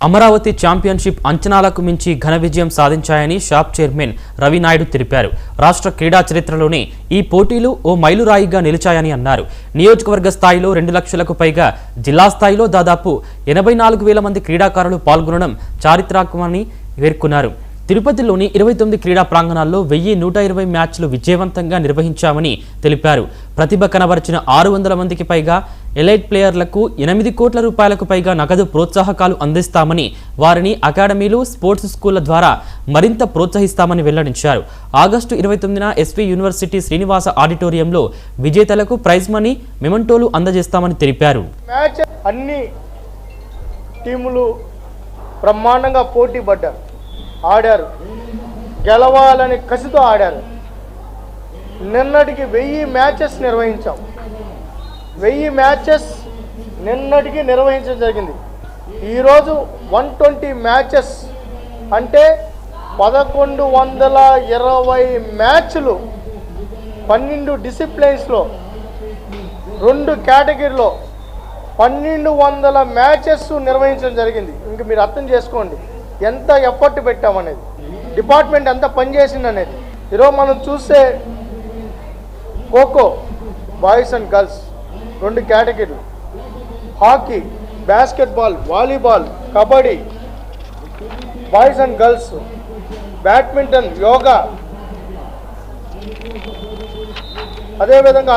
Amaravati championship అంచనాలకు మించి ఘన విజయం సాధించాయని షాప్ చైర్మన్ రవి నాయుడు తెలిపారు. రాష్ట్ర క్రీడా చరిత్రలోనే ఈ పోటీలు ఓ మైలురాయిగా నిలిచాయని అన్నారు. నియోజకవర్గ స్థాయిలో 2 లక్షలకు పైగా, జిల్లా స్థాయిలో దాదాపు 84,000 మంది క్రీడాకారులు పాల్గొనడం చారిత్రాత్మకమని పేర్కొన్నారు. తిరుపతిలోని 29 క్రీడా ప్రాంగణాల్లో 1120 మ్యాచ్లు విజయవంతంగా నిర్వహించామని తెలిపారు. ప్రతిభ కనబరిచిన 600 మందికి పైగా ఎలైట్ ప్లేయర్లకు 8 కోట్ల రూపాయలకు పైగా నగదు ప్రోత్సాహకాలు అందిస్తామని, వారిని అకాడమీలు, స్పోర్ట్స్ స్కూళ్ల ద్వారా మరింత ప్రోత్సహిస్తామని వెల్లడించారు. ఆగస్టు 29న ఎస్వి యూనివర్సిటీ శ్రీనివాస ఆడిటోరియంలో విజేతలకు ప్రైజ్ మనీ, మెమెంటోలు అందజేస్తామని తెలిపారు. అన్ని టీములు బ్రహ్మాండంగా పోటీ పడ్డారు, ఆడారు, గెలవాలని కసితో ఆడారు. నిన్నటికి 1000 మ్యాచెస్ నిర్వహించాం. 1000 మ్యాచెస్ నిన్నటికి నిర్వహించడం జరిగింది. ఈరోజు 120 మ్యాచెస్ అంటే 1120 మ్యాచ్లు 12 డిసిప్లిన్స్లో 2 కేటగిరీలో 1200 మ్యాచెస్ నిర్వహించడం జరిగింది. ఇంక మీరు అర్థం చేసుకోండి ఎంత ఎఫర్ట్ పెట్టామనేది, డిపార్ట్మెంట్ ఎంత పనిచేసింది అనేది. ఈరోజు మనం చూస్తే ఖోఖో బాయ్స్ అండ్ గర్ల్స్ 2 కేటగిరీలు, hockey, basketball, volleyball, kabaddi boys and girls, badminton, yoga, అదేవిధంగా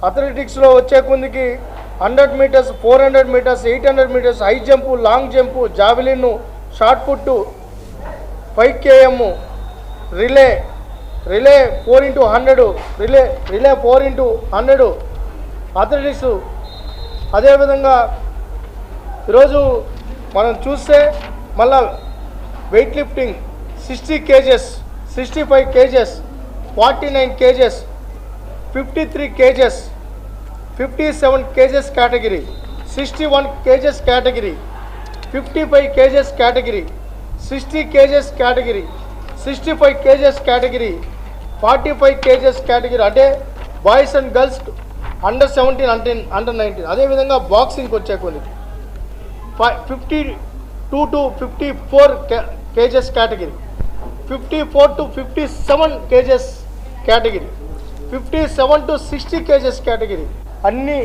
అథ్లెటిక్స్లో వచ్చే కొందికి 100 metres, 400 metres, 800 metres, high jump, long jump, javelin, shot put, 5 km, relay 4x100, relay 4x100 athletics. అదేవిధంగా ఈరోజు మనం చూస్తే మళ్ళా weight lifting 60 kgs, 65 kgs, 49 kgs, 53 kgs, 57 kgs category, 61 kgs category, 55 kgs category, 60 kgs category, 65 kgs category, 45 kgs category. అంటే boys and girls under 17, under 19. అదేవిధంగా బాక్సింగ్కి వచ్చే కొన్ని 52 to 54 kgs category, 54 to 57 kgs category, 57 to 60 kgs category. అన్ని